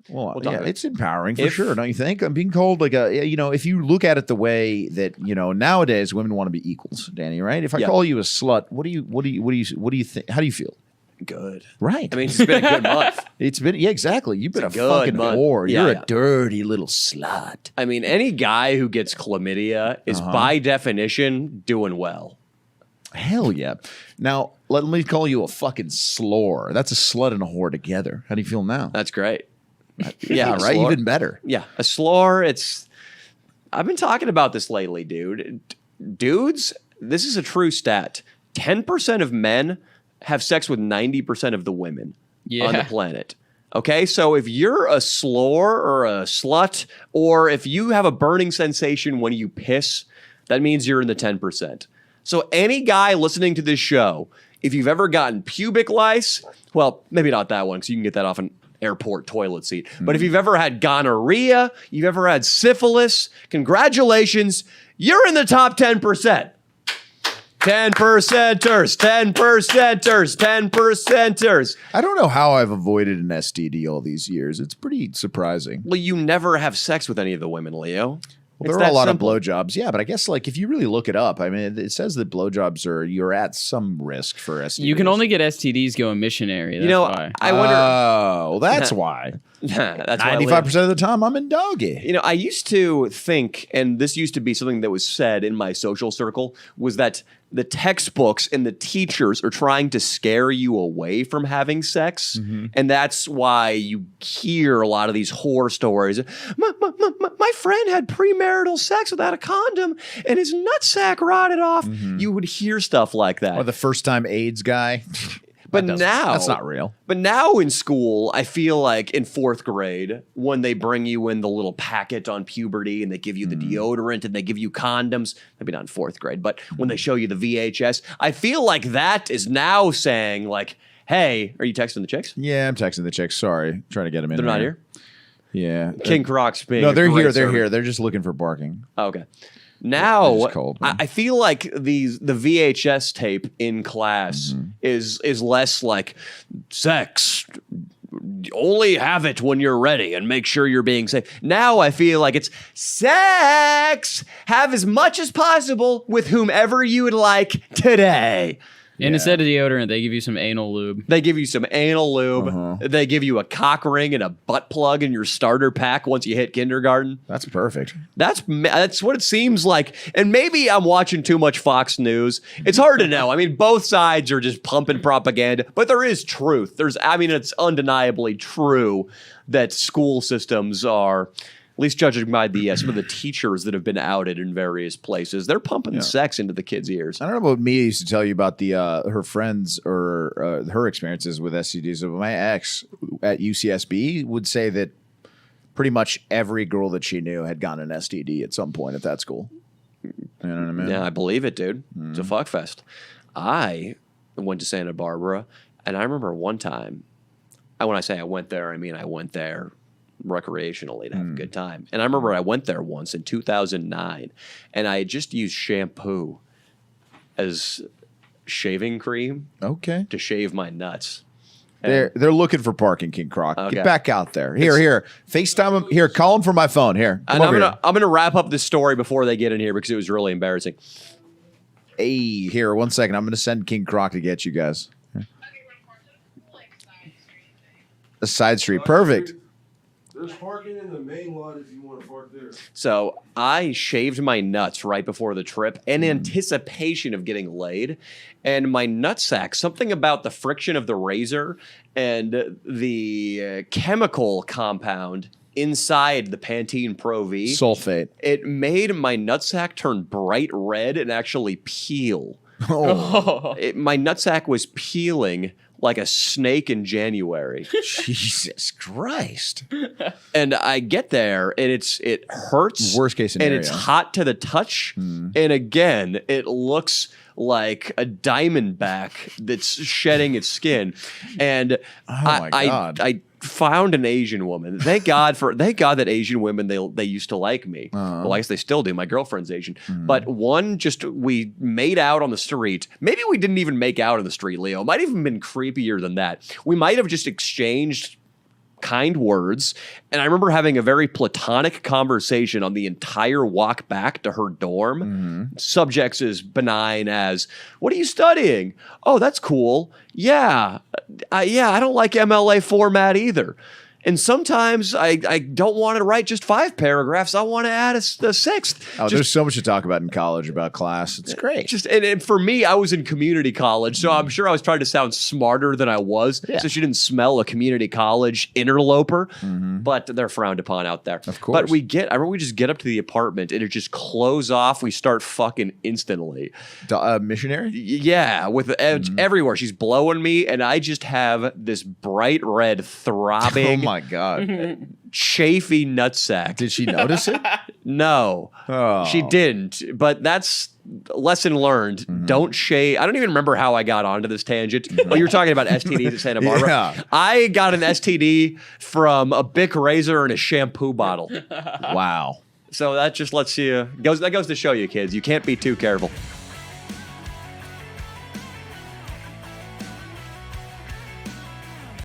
Well, yeah, it's empowering for sure, don't you think? I'm being called like if you look at it the way that, nowadays women want to be equals, Danny, right? If I call you a slut, what do you think? How do you feel? Good. Right. I mean, it's been a good month. It's been, exactly. You've been a fucking whore. Yeah, You're a dirty little slut. I mean, any guy who gets chlamydia is by definition doing well. Hell yeah. Now, let me call you a fucking slore. That's a slut and a whore together. How do you feel now? That's great. Yeah, right? Slore. Even better. Yeah, a slore, I've been talking about this lately, dude. Dudes, this is a true stat. 10% of men have sex with 90% of the women on the planet. Okay, so if you're a slore or a slut, or if you have a burning sensation when you piss, that means you're in the 10%. So any guy listening to this show, if you've ever gotten pubic lice, well, maybe not that one because you can get that off an airport toilet seat. But if you've ever had gonorrhea, you've ever had syphilis, congratulations, you're in the top 10%. 10%ers, 10%ers, 10%ers. I don't know how I've avoided an STD all these years. It's pretty surprising. Well, you never have sex with any of the women, Leo. Well, there are a lot of blowjobs. Yeah, but I guess if you really look it up, I mean, it says that blowjobs you're at some risk for STDs. You can only get STDs going missionary. That's why. I wonder. Oh, well, that's why. That's 95% of the time I'm in doggy. I used to think, and this used to be something that was said in my social circle, was that the textbooks and the teachers are trying to scare you away from having sex. And that's why you hear a lot of these horror stories. My friend had premarital sex without a condom and his nutsack rotted off. You would hear stuff like that. Or the first time AIDS guy. But now that's not real. But now in school, I feel like in 4th grade, when they bring you in the little packet on puberty and they give you the deodorant and they give you condoms, maybe not in 4th grade, but when they show you the VHS, I feel like that is now saying like, hey, are you texting the chicks? Yeah, I'm texting the chicks. Sorry. Trying to get them in. They're not here? Yeah. King Croc's being No, they're here. They're here. They're just looking for barking. Oh, okay. Now, cold, I feel like the VHS tape in class is less like sex. Only have it when you're ready and make sure you're being safe. Now I feel like it's sex. Have as much as possible with whomever you would like today. And instead of deodorant, they give you some anal lube. They give you some anal lube. They give you a cock ring and a butt plug in your starter pack once you hit kindergarten. That's perfect. That's what it seems like. And maybe I'm watching too much Fox News. It's hard to know. I mean, both sides are just pumping propaganda, but there is truth. It's undeniably true that school systems are, at least judging by some of the teachers that have been outed in various places, they're pumping sex into the kids' ears. I don't know what Mia used to tell you about her friends or her experiences with STDs. So my ex at UCSB would say that pretty much every girl that she knew had gotten an STD at some point at that school. You know what I mean? Yeah, I believe it, dude. It's a fuck fest. I went to Santa Barbara, and I remember one time, and when I say I went there, I mean I went there recreationally to have a good time. And I remember I went there once in 2009 and I had just used shampoo as shaving cream to shave my nuts. They're looking for parking, King Croc. Okay. Get back out there. Here. FaceTime him. Here, call him from my phone. Here. I'm gonna wrap up this story before they get in here because it was really embarrassing. Hey, here, 1 second. I'm gonna send King Croc to get you guys. A side street. Perfect. There's parking in the main lot if you want to park there. So I shaved my nuts right before the trip in anticipation of getting laid. And my nutsack, something about the friction of the razor and the chemical compound inside the Pantene Pro V. Sulfate. It made my nutsack turn bright red and actually peel. My nutsack was peeling like a snake in January. Jesus Christ. And I get there and it hurts. Worst case scenario. And it's hot to the touch. And again, it looks like a diamondback that's shedding its skin. And I found an Asian woman. Thank God that Asian women, they used to like me. Well, I guess they still do. My girlfriend's Asian. But we made out on the street. Maybe we didn't even make out on the street, Leo. It might have even been creepier than that. We might have just exchanged kind words. And I remember having a very platonic conversation on the entire walk back to her dorm. Subjects as benign as, what are you studying? Oh, that's cool. Yeah. I don't like MLA format either. And sometimes I don't want to write just 5 paragraphs. I want to add a sixth. Oh, there's so much to talk about in college about class. It's great. And for me, I was in community college, so I'm sure I was trying to sound smarter than I was. Yeah. So she didn't smell a community college interloper, but they're frowned upon out there. Of course. But I remember we just get up to the apartment and it just close off. We start fucking instantly. Missionary? Yeah, with the edge everywhere. She's blowing me, and I just have this bright red throbbing. Oh my God. Chafy nutsack. Did she notice it? No, Oh. she didn't. But that's lesson learned. Don't shave. I don't even remember how I got onto this tangent. Oh, you were talking about STDs at Santa Barbara. Yeah. I got an STD from a Bic razor and a shampoo bottle. Wow. So that just lets you that goes to show you, kids, you can't be too careful.